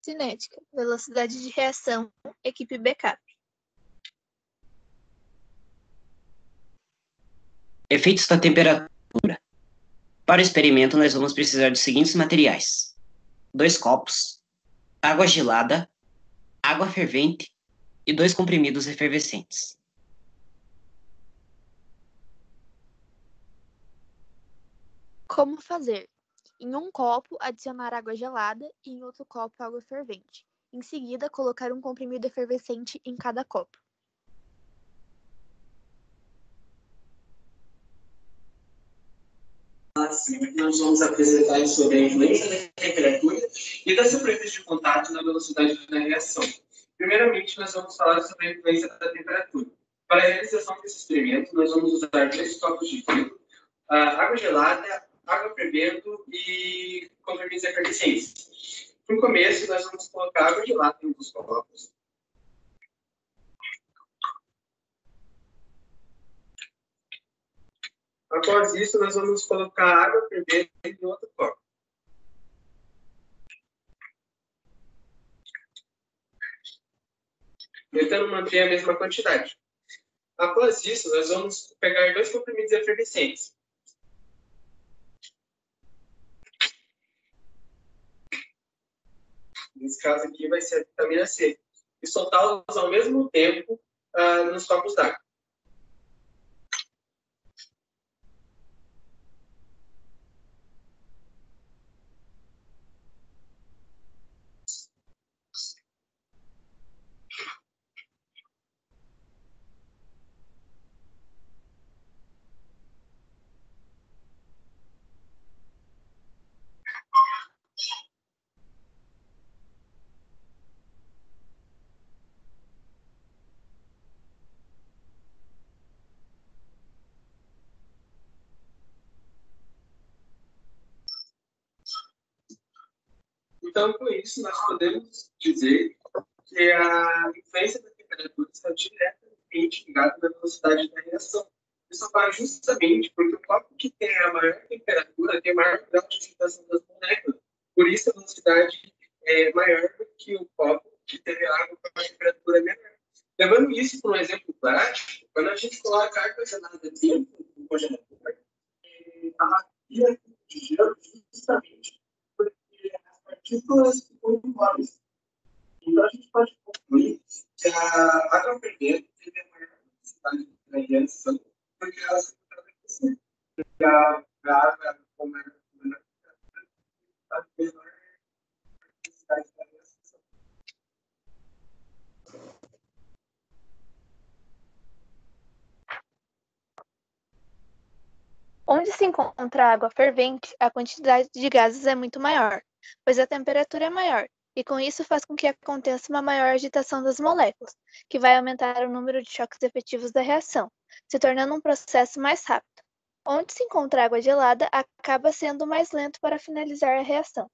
Cinética, velocidade de reação, equipe backup. Efeitos da temperatura. Para o experimento, nós vamos precisar dos seguintes materiais: 2 copos, água gelada, água fervente e 2 comprimidos efervescentes. Como fazer? Em um copo, adicionar água gelada e em outro copo, água fervente. Em seguida, colocar um comprimido efervescente em cada copo. Nós vamos apresentar sobre a influência da temperatura e da superfície de contato na velocidade da reação. Primeiramente, nós vamos falar sobre a influência da temperatura. Para a realização desse experimento, nós vamos usar 2 copos de vidro, água gelada, água fervendo e comprimidos efervescentes. No começo, nós vamos colocar água gelada em um dos copos. Após isso, nós vamos colocar água fervendo em outro copo. Tentando manter a mesma quantidade. Após isso, nós vamos pegar 2 comprimidos efervescentes. Nesse caso aqui vai ser a vitamina C. E soltá-los ao mesmo tempo nos copos d'água. Então, com isso, nós podemos dizer que a influência da temperatura está diretamente ligada na velocidade da reação. Isso ocorre justamente porque o copo que tem a maior temperatura tem maior grau de agitação das moléculas. Por isso, a velocidade é maior do que o copo que teve água com a temperatura menor. Levando isso para um exemplo prático, quando a gente coloca água gelada dentro do congelador, a bacia de gelo justamente porque as partículas ficam iguais. Então, a gente pode concluir que a água fervendo teve a maior velocidade de reação porque ela se encontra porque a água com menor temperatura a menor velocidade da reação. Onde se encontra água fervente, a quantidade de gases é muito maior, pois a temperatura é maior, e com isso faz com que aconteça uma maior agitação das moléculas, que vai aumentar o número de choques efetivos da reação, se tornando um processo mais rápido. Onde se encontra água gelada, acaba sendo mais lento para finalizar a reação.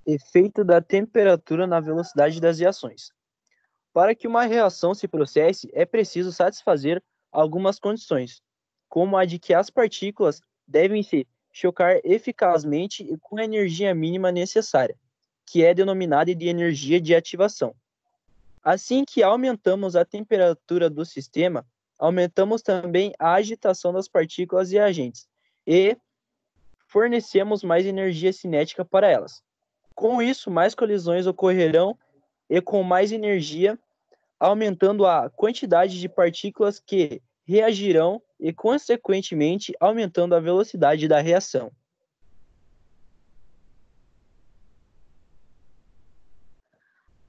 Efeito da temperatura na velocidade das reações. Para que uma reação se processe, é preciso satisfazer algumas condições, como a de que as partículas devem se chocar eficazmente e com a energia mínima necessária, que é denominada de energia de ativação. Assim que aumentamos a temperatura do sistema, aumentamos também a agitação das partículas e agentes, e fornecemos mais energia cinética para elas. Com isso, mais colisões ocorrerão e com mais energia, aumentando a quantidade de partículas que reagirão e, consequentemente, aumentando a velocidade da reação.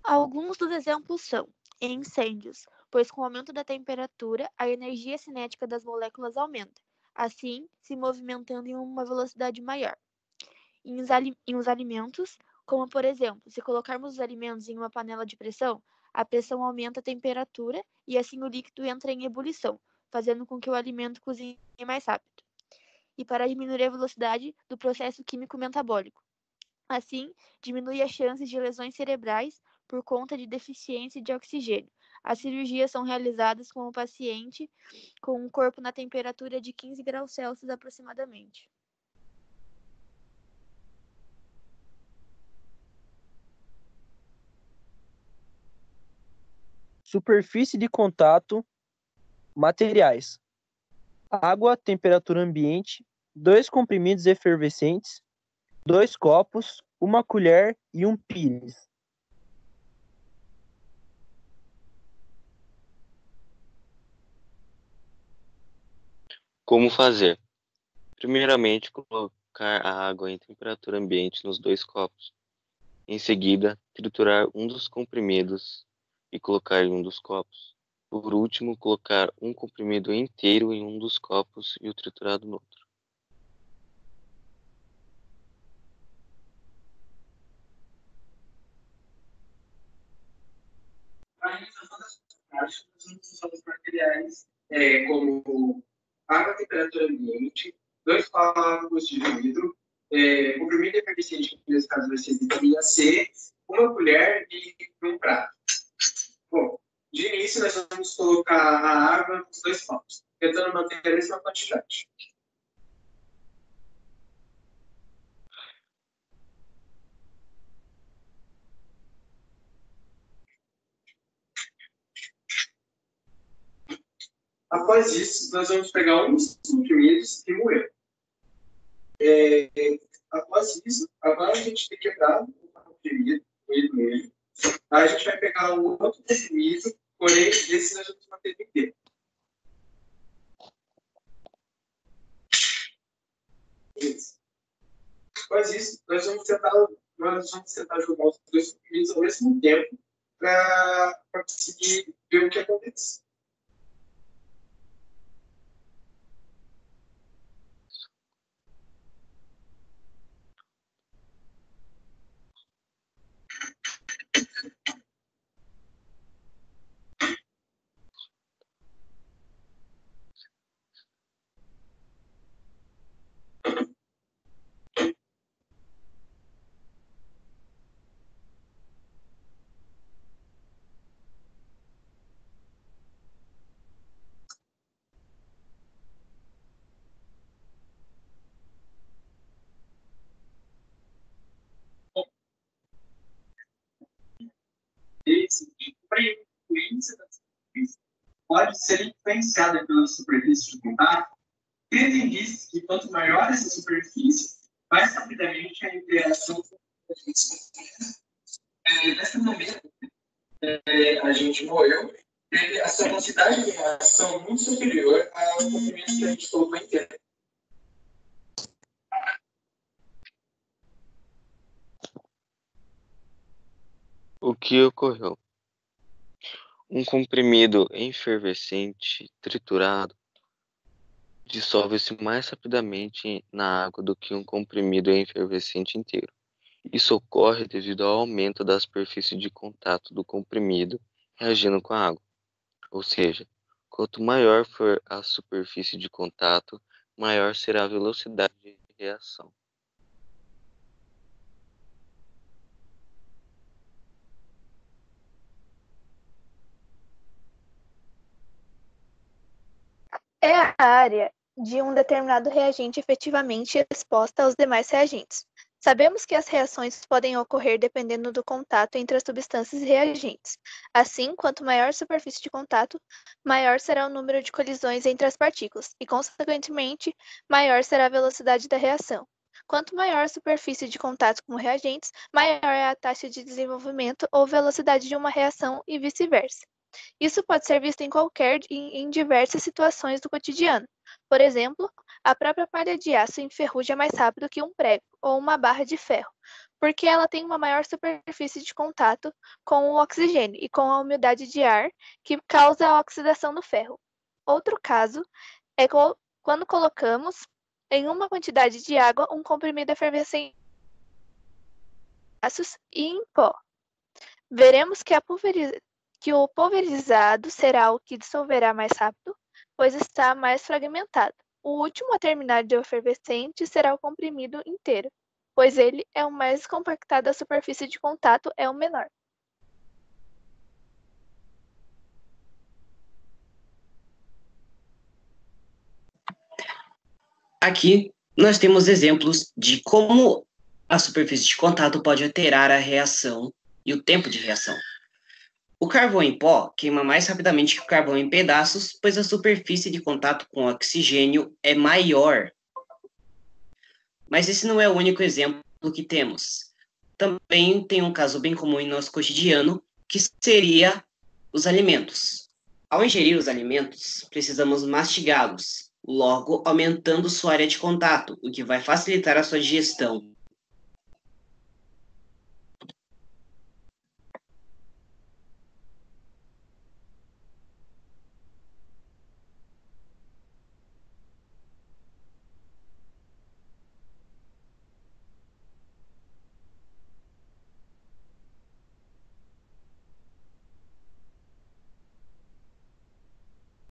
Alguns dos exemplos são incêndios, pois com o aumento da temperatura, a energia cinética das moléculas aumenta, assim se movimentando em uma velocidade maior. Em os alimentos, como por exemplo, se colocarmos os alimentos em uma panela de pressão, a pressão aumenta a temperatura e assim o líquido entra em ebulição, fazendo com que o alimento cozinhe mais rápido. E para diminuir a velocidade do processo químico metabólico. Assim, diminui as chances de lesões cerebrais por conta de deficiência de oxigênio. As cirurgias são realizadas com o paciente com um corpo na temperatura de 15 graus Celsius aproximadamente. Superfície de contato, materiais. Água, temperatura ambiente, 2 comprimidos efervescentes, 2 copos, 1 colher e 1 pires. Como fazer? Primeiramente, colocar a água em temperatura ambiente nos 2 copos. Em seguida, triturar um dos comprimidos e colocar em um dos copos. Por último, colocar um comprimido inteiro em um dos copos e o triturado no outro. Para a realização das práticas, nós usamos materiais como água a temperatura ambiente, 2 copos de vidro, comprimido efervescente, que nesse caso vai ser vitamina C, 1 colher e um prato. Bom, de início nós vamos colocar a água nos 2 copos, tentando manter a mesma quantidade. Após isso, nós vamos pegar um dos comprimidos e moer. Após isso, agora a gente tem quebrado o comprimido, moído ele. Aí a gente vai pegar um outro comprimido, porém, esse nós vamos manter inteiro. Após isso, nós vamos tentar jogar os 2 comprimidos ao mesmo tempo para conseguir ver o que acontece. O índice da superfície pode ser influenciado pela superfície de contato, tendo em vista que quanto maior essa superfície, mais rapidamente a interação com a superfície. Dessa maneira, a gente moeu, teve essa velocidade de reação muito superior ao comprimento que a gente colocou inteiro. O que ocorreu? Um comprimido efervescente triturado dissolve-se mais rapidamente na água do que um comprimido efervescente inteiro. Isso ocorre devido ao aumento da superfície de contato do comprimido reagindo com a água. Ou seja, quanto maior for a superfície de contato, maior será a velocidade de reação. É a área de um determinado reagente efetivamente exposta aos demais reagentes. Sabemos que as reações podem ocorrer dependendo do contato entre as substâncias e reagentes. Assim, quanto maior a superfície de contato, maior será o número de colisões entre as partículas e, consequentemente, maior será a velocidade da reação. Quanto maior a superfície de contato com reagentes, maior é a taxa de desenvolvimento ou velocidade de uma reação e vice-versa. Isso pode ser visto em diversas situações do cotidiano. Por exemplo, a própria palha de aço enferruja mais rápido que um prego ou uma barra de ferro, porque ela tem uma maior superfície de contato com o oxigênio e com a umidade de ar que causa a oxidação do ferro. Outro caso é quando colocamos em uma quantidade de água um comprimido efervescente e em pó. Veremos que o pulverizado será o que dissolverá mais rápido, pois está mais fragmentado. O último a terminar de efervescente será o comprimido inteiro, pois ele é o mais compactado, a superfície de contato é o menor. Aqui nós temos exemplos de como a superfície de contato pode alterar a reação e o tempo de reação. O carvão em pó queima mais rapidamente que o carvão em pedaços, pois a superfície de contato com o oxigênio é maior. Mas esse não é o único exemplo que temos. Também tem um caso bem comum em nosso cotidiano, que seria os alimentos. Ao ingerir os alimentos, precisamos mastigá-los, logo aumentando sua área de contato, o que vai facilitar a sua digestão.